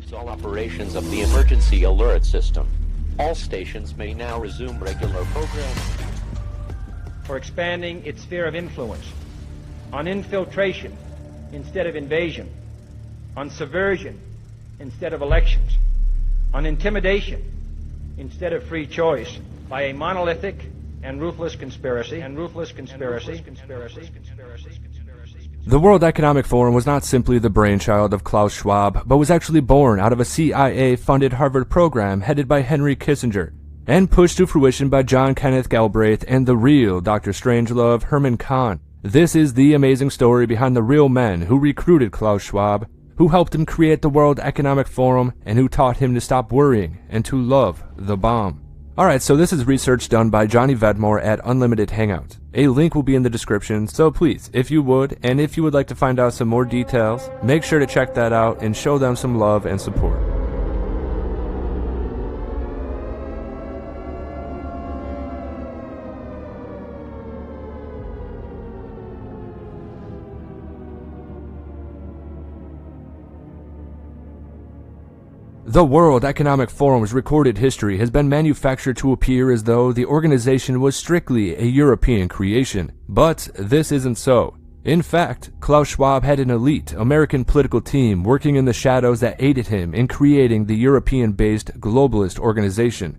concludes all operations of the emergency alert system. All stations may now resume regular programming. For expanding its sphere of influence on infiltration instead of invasion, on subversion instead of elections, on intimidation instead of free choice, by a monolithic and ruthless conspiracy. The World Economic Forum was not simply the brainchild of Klaus Schwab, but was actually born out of a CIA-funded Harvard program headed by Henry Kissinger, and pushed to fruition by John Kenneth Galbraith and the real Dr. Strangelove, Herman Kahn. This is the amazing story behind the real men who recruited Klaus Schwab, who helped him create the World Economic Forum, and who taught him to stop worrying and to love the bomb. Alright, so this is research done by Johnny Vedmore at Unlimited Hangout. A link will be in the description, so please, if you would, and if you would like to find out some more details, make sure to check that out and show them some love and support. The World Economic Forum's recorded history has been manufactured to appear as though the organization was strictly a European creation, but this isn't so. In fact, Klaus Schwab had an elite American political team working in the shadows that aided him in creating the European-based globalist organization.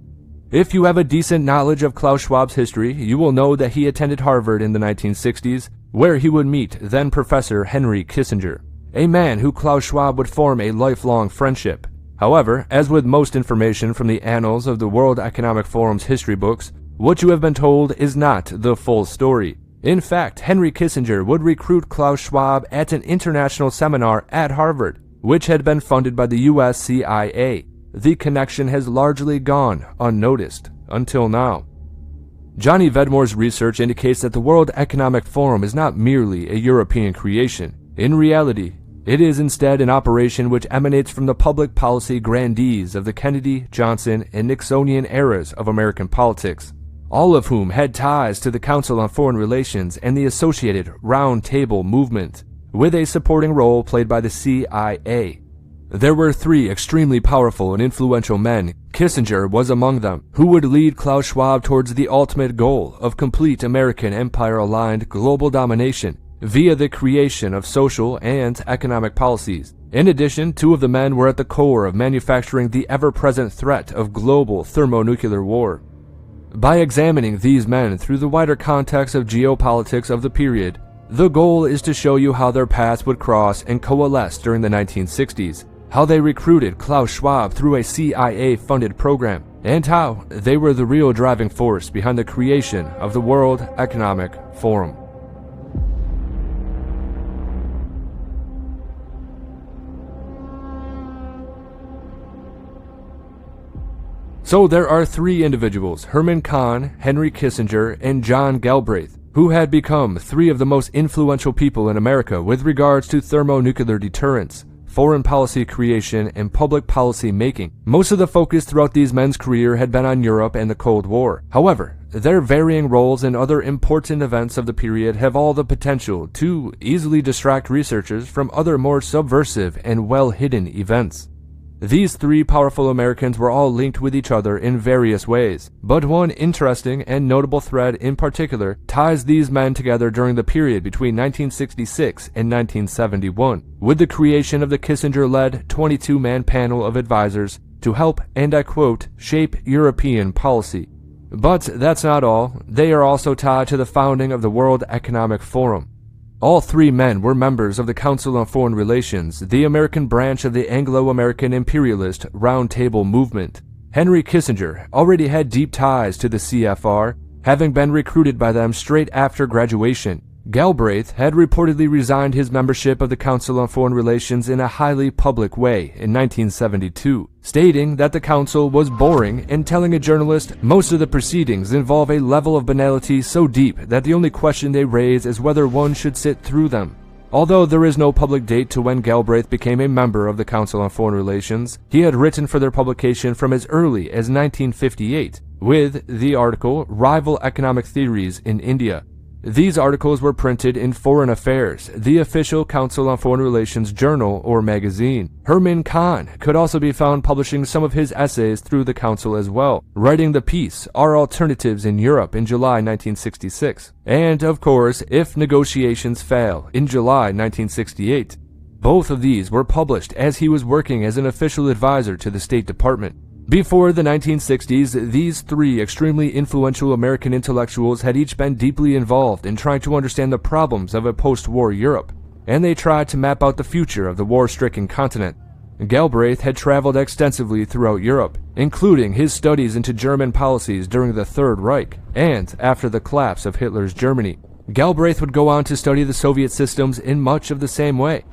If you have a decent knowledge of Klaus Schwab's history, you will know that he attended Harvard in the 1960s, where he would meet then-Professor Henry Kissinger, a man who Klaus Schwab would form a lifelong friendship. However, as with most information from the annals of the World Economic Forum's history books, what you have been told is not the full story. In fact, Henry Kissinger would recruit Klaus Schwab at an international seminar at Harvard, which had been funded by the US CIA. The connection has largely gone unnoticed until now. Johnny Vedmore's research indicates that the World Economic Forum is not merely a European creation. In reality, it is instead an operation which emanates from the public policy grandees of the Kennedy, Johnson, and Nixonian eras of American politics, all of whom had ties to the Council on Foreign Relations and the associated Round Table movement, with a supporting role played by the CIA. There were three extremely powerful and influential men, Kissinger was among them, who would lead Klaus Schwab towards the ultimate goal of complete American empire-aligned global domination via the creation of social and economic policies. In addition, two of the men were at the core of manufacturing the ever-present threat of global thermonuclear war. By examining these men through the wider context of geopolitics of the period, the goal is to show you how their paths would cross and coalesce during the 1960s, how they recruited Klaus Schwab through a CIA-funded program, and how they were the real driving force behind the creation of the World Economic Forum. So there are three individuals, Herman Kahn, Henry Kissinger, and John Galbraith, who had become three of the most influential people in America with regards to thermonuclear deterrence, foreign policy creation, and public policy making. Most of the focus throughout these men's career had been on Europe and the Cold War. However, their varying roles in other important events of the period have all the potential to easily distract researchers from other more subversive and well-hidden events. These three powerful Americans were all linked with each other in various ways, but one interesting and notable thread in particular ties these men together during the period between 1966 and 1971, with the creation of the Kissinger-led 22-man panel of advisors to help, and I quote, shape European policy. But that's not all. They are also tied to the founding of the World Economic Forum. All three men were members of the Council on Foreign Relations, the American branch of the Anglo-American imperialist Round Table movement. Henry Kissinger already had deep ties to the CFR, having been recruited by them straight after graduation. Galbraith had reportedly resigned his membership of the Council on Foreign Relations in a highly public way in 1972, stating that the council was boring and telling a journalist most of the proceedings involve a level of banality so deep that the only question they raise is whether one should sit through them. Although there is no public date to when Galbraith became a member of the Council on Foreign Relations, he had written for their publication from as early as 1958, with the article Rival Economic Theories in India. These articles were printed in Foreign Affairs, the official Council on Foreign Relations journal or magazine. Herman Kahn could also be found publishing some of his essays through the council as well, writing the piece Our Alternatives in Europe in July 1966. And, of course, If Negotiations Fail in July 1968. Both of these were published as he was working as an official advisor to the State Department. Before the 1960s, these three extremely influential American intellectuals had each been deeply involved in trying to understand the problems of a post-war Europe, and they tried to map out the future of the war-stricken continent. Galbraith had traveled extensively throughout Europe, including his studies into German policies during the Third Reich and after the collapse of Hitler's Germany. Galbraith would go on to study the Soviet systems in much of the same way.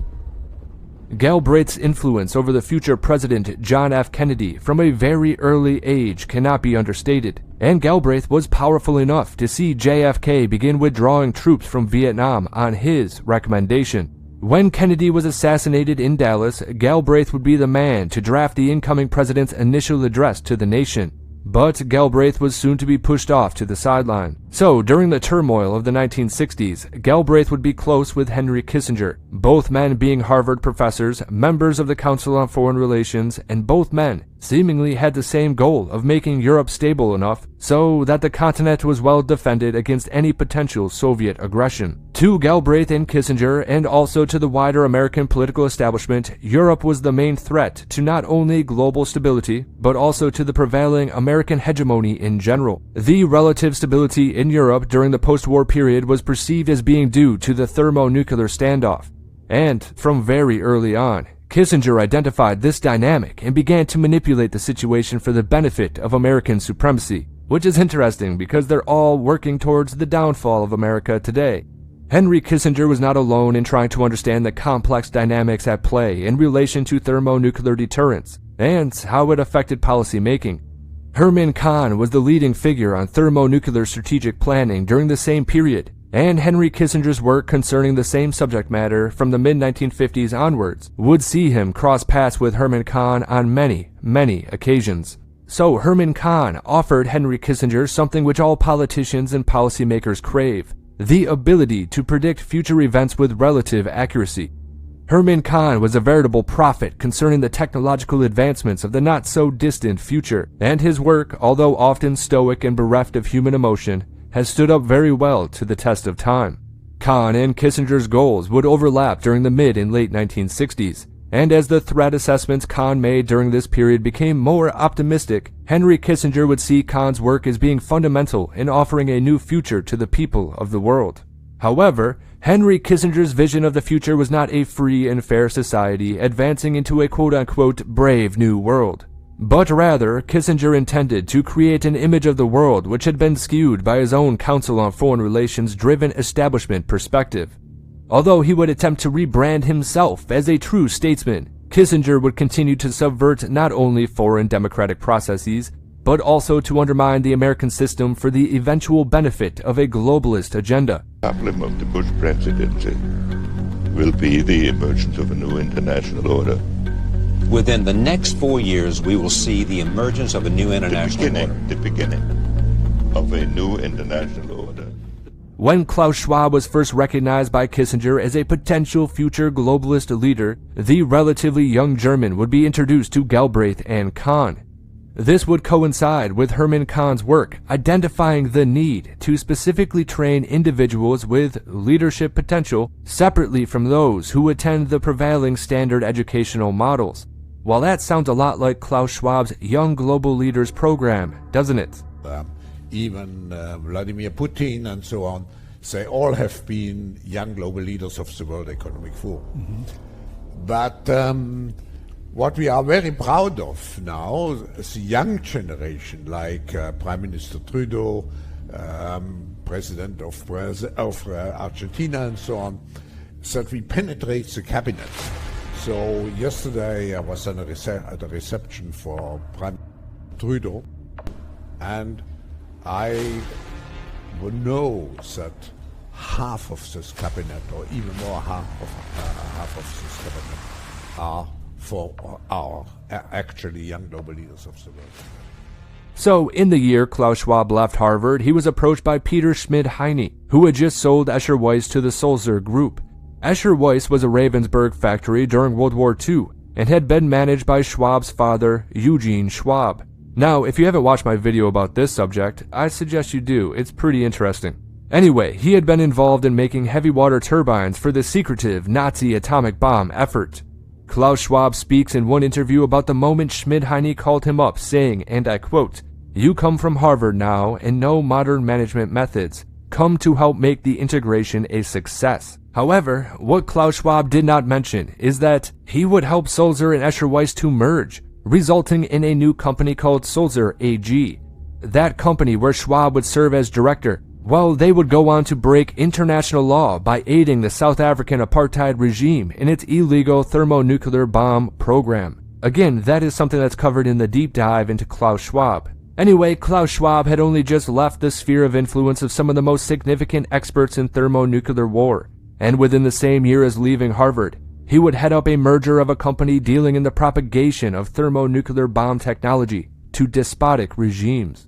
Galbraith's influence over the future President John F. Kennedy from a very early age cannot be understated, and Galbraith was powerful enough to see JFK begin withdrawing troops from Vietnam on his recommendation. When Kennedy was assassinated in Dallas, Galbraith would be the man to draft the incoming president's initial address to the nation. But Galbraith was soon to be pushed off to the sideline. So, during the turmoil of the 1960s, Galbraith would be close with Henry Kissinger, both men being Harvard professors, members of the Council on Foreign Relations, and both men seemingly had the same goal of making Europe stable enough so that the continent was well defended against any potential Soviet aggression. To Galbraith and Kissinger, and also to the wider American political establishment, Europe was the main threat to not only global stability, but also to the prevailing American hegemony in general. The relative stability in Europe during the post-war period was perceived as being due to the thermonuclear standoff. And from very early on, Kissinger identified this dynamic and began to manipulate the situation for the benefit of American supremacy, which is interesting because they're all working towards the downfall of America today. Henry Kissinger was not alone in trying to understand the complex dynamics at play in relation to thermonuclear deterrence and how it affected policy making. Herman Kahn was the leading figure on thermonuclear strategic planning during the same period, and Henry Kissinger's work concerning the same subject matter from the mid-1950s onwards would see him cross paths with Herman Kahn on many, many occasions. So Herman Kahn offered Henry Kissinger something which all politicians and policymakers crave: the ability to predict future events with relative accuracy. Herman Kahn was a veritable prophet concerning the technological advancements of the not-so-distant future, and his work, although often stoic and bereft of human emotion, has stood up very well to the test of time. Kahn and Kissinger's goals would overlap during the mid and late 1960s, and as the threat assessments Kahn made during this period became more optimistic, Henry Kissinger would see Kahn's work as being fundamental in offering a new future to the people of the world. However, Henry Kissinger's vision of the future was not a free and fair society advancing into a quote-unquote brave new world, but rather Kissinger intended to create an image of the world which had been skewed by his own Council on Foreign Relations-driven establishment perspective. Although he would attempt to rebrand himself as a true statesman, Kissinger would continue to subvert not only foreign democratic processes, but also to undermine the American system for the eventual benefit of a globalist agenda. The problem of the Bush presidency will be the emergence of a new international order. Within the next 4 years, we will see the emergence of a new international order. The beginning of a new international order. When Klaus Schwab was first recognized by Kissinger as a potential future globalist leader, the relatively young German would be introduced to Galbraith and Kahn. This would coincide with Herman Kahn's work identifying the need to specifically train individuals with leadership potential separately from those who attend the prevailing standard educational models. While that sounds a lot like Klaus Schwab's Young Global Leaders program, doesn't it? Even Vladimir Putin and so on, they all have been young global leaders of the World Economic Forum. Mm-hmm. But what we are very proud of now is the young generation, like Prime Minister Trudeau, President of Argentina and so on, that we penetrate the cabinet. So yesterday I was at a reception for Prime Trudeau, and I know that half of this cabinet, or even more half of this cabinet, are for our actually young global leaders of the world. So, in the year Klaus Schwab left Harvard, he was approached by Peter Schmid-Heine, who had just sold Escher Weiss to the Sulzer Group. Escher Weiss was a Ravensburg factory during World War II and had been managed by Schwab's father, Eugene Schwab. Now, if you haven't watched my video about this subject, I suggest you do. It's pretty interesting. Anyway, he had been involved in making heavy water turbines for the secretive Nazi atomic bomb effort. Klaus Schwab speaks in one interview about the moment Schmid-Heine called him up, saying, and I quote, "You come from Harvard now and know modern management methods. Come to help make the integration a success." However, what Klaus Schwab did not mention is that he would help Sulzer and Escher Weiss to merge, resulting in a new company called Sulzer AG. That company, where Schwab would serve as director, well, they would go on to break international law by aiding the South African apartheid regime in its illegal thermonuclear bomb program. Again, that is something that's covered in the deep dive into Klaus Schwab. Anyway, Klaus Schwab had only just left the sphere of influence of some of the most significant experts in thermonuclear war, and within the same year as leaving Harvard, he would head up a merger of a company dealing in the propagation of thermonuclear bomb technology to despotic regimes.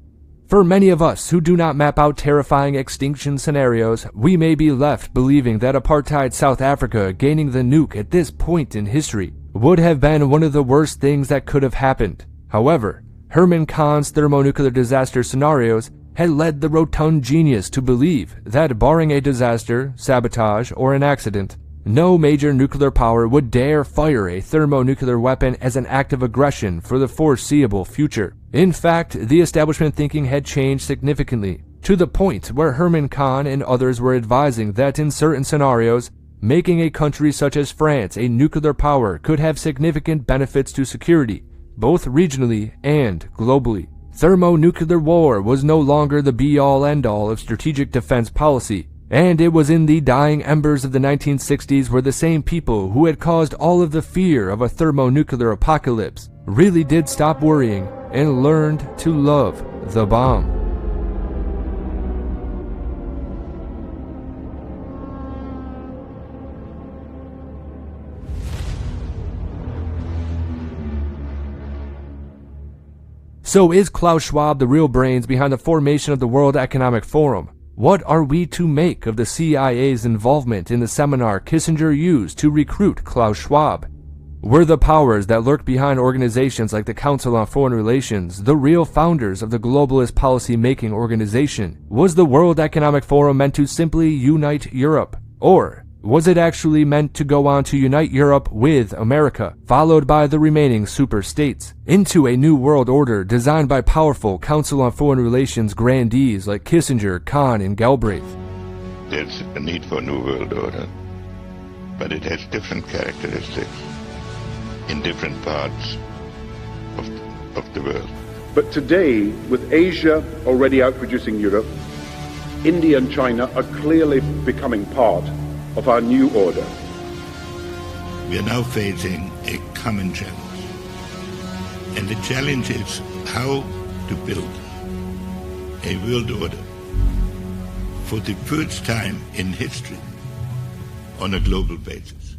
For many of us who do not map out terrifying extinction scenarios, we may be left believing that apartheid South Africa gaining the nuke at this point in history would have been one of the worst things that could have happened. However, Herman Kahn's thermonuclear disaster scenarios had led the rotund genius to believe that barring a disaster, sabotage, or an accident, no major nuclear power would dare fire a thermonuclear weapon as an act of aggression for the foreseeable future. In fact, the establishment thinking had changed significantly, to the point where Herman Kahn and others were advising that in certain scenarios, making a country such as France a nuclear power could have significant benefits to security, both regionally and globally. Thermonuclear war was no longer the be-all end-all of strategic defense policy, and it was in the dying embers of the 1960s where the same people who had caused all of the fear of a thermonuclear apocalypse really did stop worrying and learned to love the bomb. So is Klaus Schwab the real brains behind the formation of the World Economic Forum? What are we to make of the CIA's involvement in the seminar Kissinger used to recruit Klaus Schwab? Were the powers that lurk behind organizations like the Council on Foreign Relations the real founders of the globalist policy-making organization? Was the World Economic Forum meant to simply unite Europe? Or was it actually meant to go on to unite Europe with America, followed by the remaining super-states, into a new world order designed by powerful Council on Foreign Relations grandees like Kissinger, Kahn, and Galbraith? There's a need for a new world order, but it has different characteristics in different parts of the world. But today, with Asia already outproducing Europe, India and China are clearly becoming part of our new order. We are now facing a common challenge. And the challenge is how to build a world order for the first time in history on a global basis.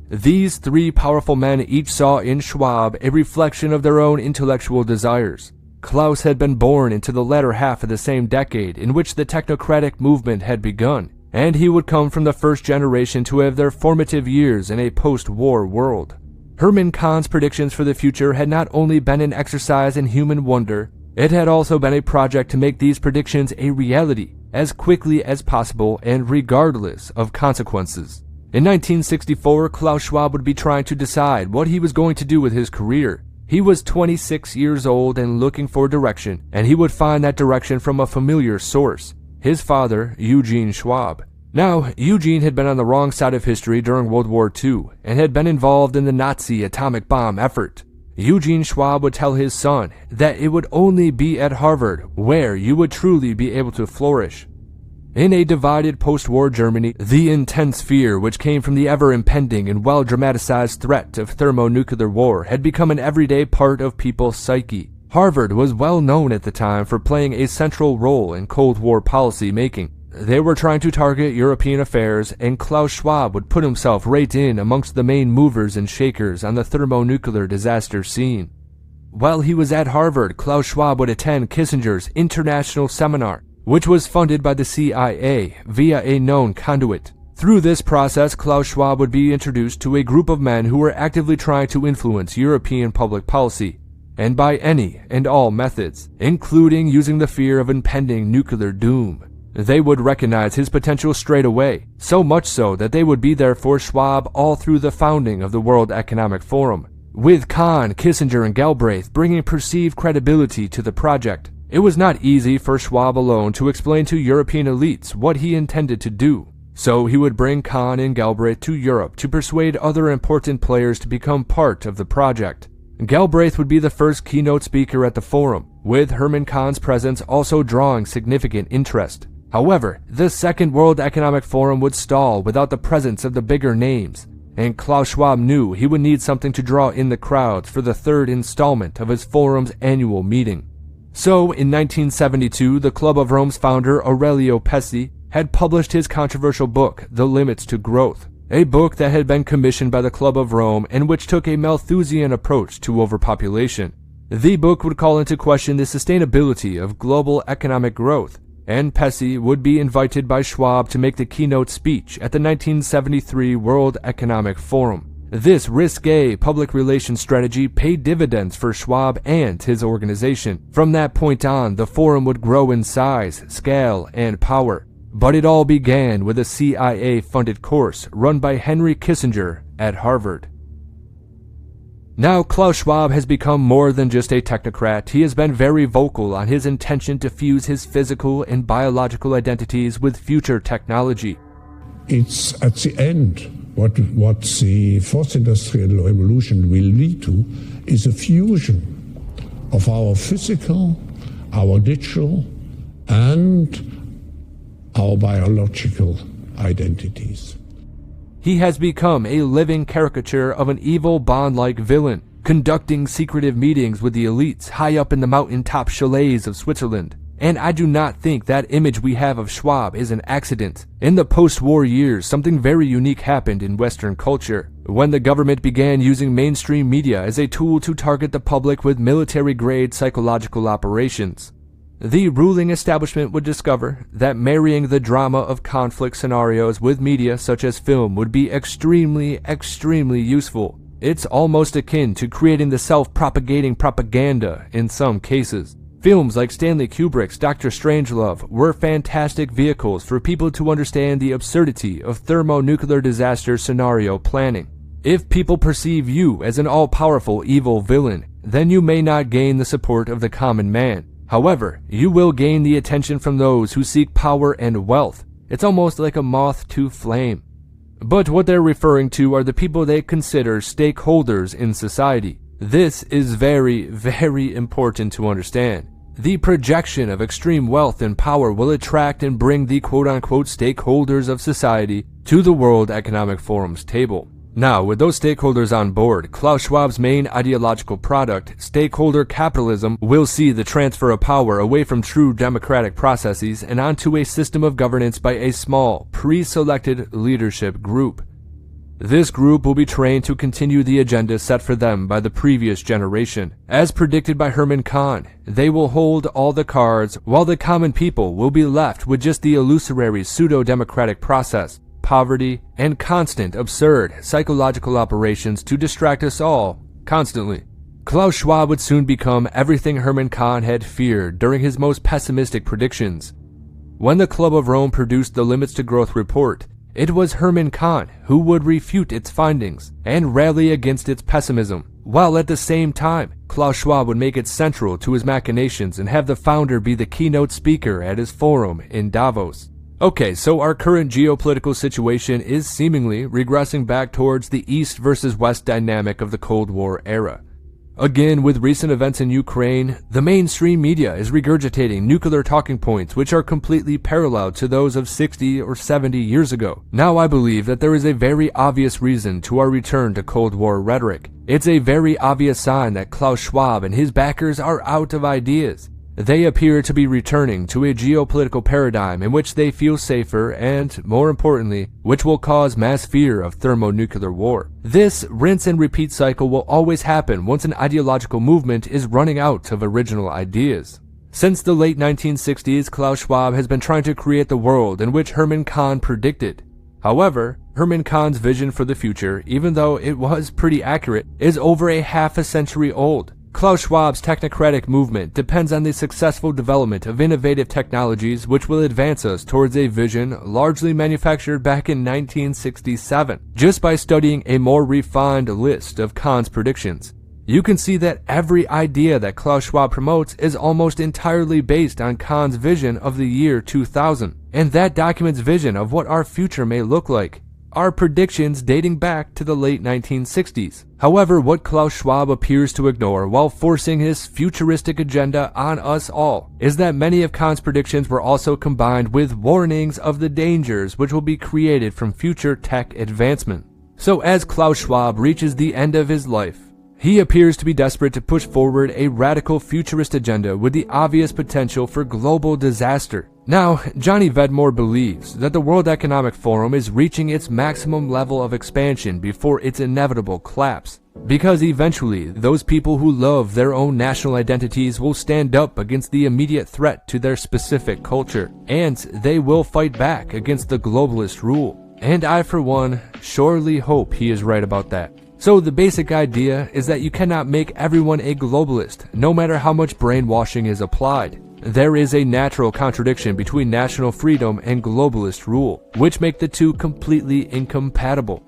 These three powerful men each saw in Schwab a reflection of their own intellectual desires. Klaus had been born into the latter half of the same decade in which the technocratic movement had begun, and he would come from the first generation to have their formative years in a post-war world. Herman Kahn's predictions for the future had not only been an exercise in human wonder, it had also been a project to make these predictions a reality as quickly as possible and regardless of consequences. In 1964, Klaus Schwab would be trying to decide what he was going to do with his career. He was 26 years old and looking for direction, and he would find that direction from a familiar source, his father, Eugene Schwab. Now, Eugene had been on the wrong side of history during World War II and had been involved in the Nazi atomic bomb effort. Eugene Schwab would tell his son that it would only be at Harvard where you would truly be able to flourish. In a divided post-war Germany, the intense fear which came from the ever-impending and well-dramatized threat of thermonuclear war had become an everyday part of people's psyche. Harvard was well known at the time for playing a central role in Cold War policy making. They were trying to target European affairs, and Klaus Schwab would put himself right in amongst the main movers and shakers on the thermonuclear disaster scene. While he was at Harvard, Klaus Schwab would attend Kissinger's International Seminar, which was funded by the CIA via a known conduit. Through this process, Klaus Schwab would be introduced to a group of men who were actively trying to influence European public policy, and by any and all methods, including using the fear of impending nuclear doom. They would recognize his potential straight away, so much so that they would be there for Schwab all through the founding of the World Economic Forum, with Kahn, Kissinger, and Galbraith bringing perceived credibility to the project. It was not easy for Schwab alone to explain to European elites what he intended to do, so he would bring Kahn and Galbraith to Europe to persuade other important players to become part of the project. Galbraith would be the first keynote speaker at the forum, with Herman Kahn's presence also drawing significant interest. However, the Second World Economic Forum would stall without the presence of the bigger names, and Klaus Schwab knew he would need something to draw in the crowds for the third installment of his forum's annual meeting. So, in 1972, the Club of Rome's founder, Aurelio Pesci, had published his controversial book, The Limits to Growth, a book that had been commissioned by the Club of Rome and which took a Malthusian approach to overpopulation. The book would call into question the sustainability of global economic growth, and Pesci would be invited by Schwab to make the keynote speech at the 1973 World Economic Forum. This risque public relations strategy paid dividends for Schwab and his organization. From that point on, the forum would grow in size, scale, and power. But it all began with a CIA-funded course run by Henry Kissinger at Harvard. Now, Klaus Schwab has become more than just a technocrat. He has been very vocal on his intention to fuse his physical and biological identities with future technology. It's at the end, what the fourth industrial revolution will lead to is a fusion of our physical, our digital, and our biological identities. He has become a living caricature of an evil Bond-like villain, conducting secretive meetings with the elites high up in the mountaintop chalets of Switzerland. And I do not think that image we have of Schwab is an accident. In the post-war years, something very unique happened in Western culture, when the government began using mainstream media as a tool to target the public with military-grade psychological operations. The ruling establishment would discover that marrying the drama of conflict scenarios with media such as film would be extremely useful. It's almost akin to creating the self-propagating propaganda in some cases. Films like Stanley Kubrick's Dr. Strangelove were fantastic vehicles for people to understand the absurdity of thermonuclear disaster scenario planning. If people perceive you as an all-powerful evil villain, then you may not gain the support of the common man. However, you will gain the attention from those who seek power and wealth. It's almost like a moth to flame. But what they're referring to are the people they consider stakeholders in society. This is very important to understand. The projection of extreme wealth and power will attract and bring the quote-unquote stakeholders of society to the World Economic Forum's table. Now, with those stakeholders on board, Klaus Schwab's main ideological product, stakeholder capitalism, will see the transfer of power away from true democratic processes and onto a system of governance by a small, pre-selected leadership group. This group will be trained to continue the agenda set for them by the previous generation. As predicted by Herman Kahn, they will hold all the cards, while the common people will be left with just the illusory pseudo-democratic process, poverty, and constant, absurd psychological operations to distract us all, constantly. Klaus Schwab would soon become everything Herman Kahn had feared during his most pessimistic predictions. When the Club of Rome produced the Limits to Growth report, it was Herman Kahn who would refute its findings and rally against its pessimism, while at the same time, Klaus Schwab would make it central to his machinations and have the founder be the keynote speaker at his forum in Davos. Okay, so our current geopolitical situation is seemingly regressing back towards the East versus West dynamic of the Cold War era. Again, with recent events in Ukraine, the mainstream media is regurgitating nuclear talking points which are completely parallel to those of 60 or 70 years ago. Now I believe that there is a very obvious reason to our return to Cold War rhetoric. It's a very obvious sign that Klaus Schwab and his backers are out of ideas. They appear to be returning to a geopolitical paradigm in which they feel safer and, more importantly, which will cause mass fear of thermonuclear war. This rinse and repeat cycle will always happen once an ideological movement is running out of original ideas. Since the late 1960s, Klaus Schwab has been trying to create the world in which Herman Kahn predicted. However, Herman Kahn's vision for the future, even though it was pretty accurate, is over a half a century old. Klaus Schwab's technocratic movement depends on the successful development of innovative technologies which will advance us towards a vision largely manufactured back in 1967. Just by studying a more refined list of Kahn's predictions, you can see that every idea that Klaus Schwab promotes is almost entirely based on Kahn's vision of the year 2000, and that document's vision of what our future may look like are predictions dating back to the late 1960s. However, what Klaus Schwab appears to ignore while forcing his futuristic agenda on us all is that many of Kahn's predictions were also combined with warnings of the dangers which will be created from future tech advancement. So as Klaus Schwab reaches the end of his life, he appears to be desperate to push forward a radical futurist agenda with the obvious potential for global disaster. Now, Johnny Vedmore believes that the World Economic Forum is reaching its maximum level of expansion before its inevitable collapse, because eventually those people who love their own national identities will stand up against the immediate threat to their specific culture, and they will fight back against the globalist rule. And I, for one, surely hope he is right about that. So the basic idea is that you cannot make everyone a globalist, no matter how much brainwashing is applied. There is a natural contradiction between national freedom and globalist rule, which make the two completely incompatible.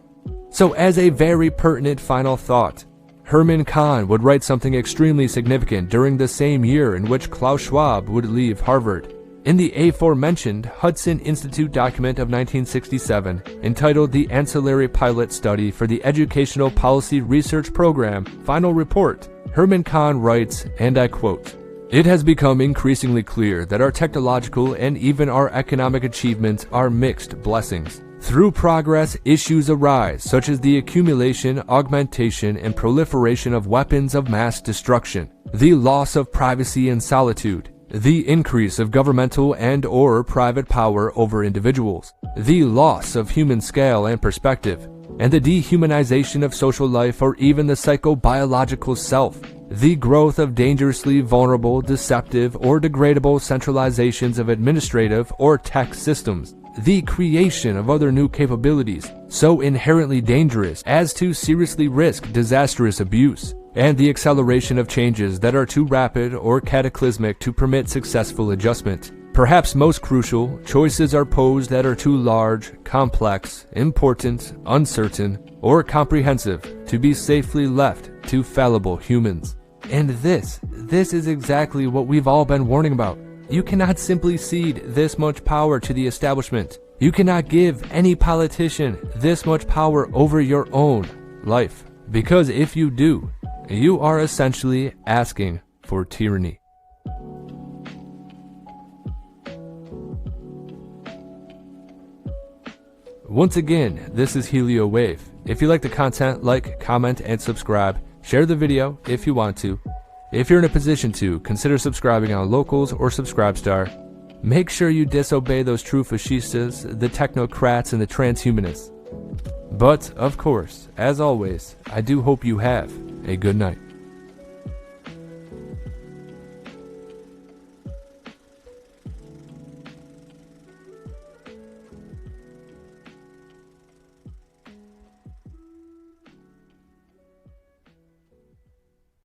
So as a very pertinent final thought, Herman Kahn would write something extremely significant during the same year in which Klaus Schwab would leave Harvard. In the aforementioned Hudson Institute document of 1967, entitled The Ancillary Pilot Study for the Educational Policy Research Program, Final Report, Herman Kahn writes, and I quote, "It has become increasingly clear that our technological and even our economic achievements are mixed blessings. Through progress, issues arise, such as the accumulation, augmentation, and proliferation of weapons of mass destruction, the loss of privacy and solitude, the increase of governmental and/or private power over individuals, the loss of human scale and perspective, and the dehumanization of social life or even the psychobiological self, the growth of dangerously vulnerable, deceptive, or degradable centralizations of administrative or tech systems, the creation of other new capabilities so inherently dangerous as to seriously risk disastrous abuse, and the acceleration of changes that are too rapid or cataclysmic to permit successful adjustment. Perhaps most crucial, choices are posed that are too large, complex, important, uncertain, or comprehensive to be safely left to fallible humans." And this is exactly what we've all been warning about. You cannot simply cede this much power to the establishment. You cannot give any politician this much power over your own life, because if you do, you are essentially asking for tyranny. Once again, this is Helio Wave. If you like the content, like, comment, and subscribe. Share the video if you want to. If you're in a position to, consider subscribing on Locals or Subscribestar. Make sure you disobey those true fascistas, the technocrats, and the transhumanists. But, of course, as always, I do hope you have a good night.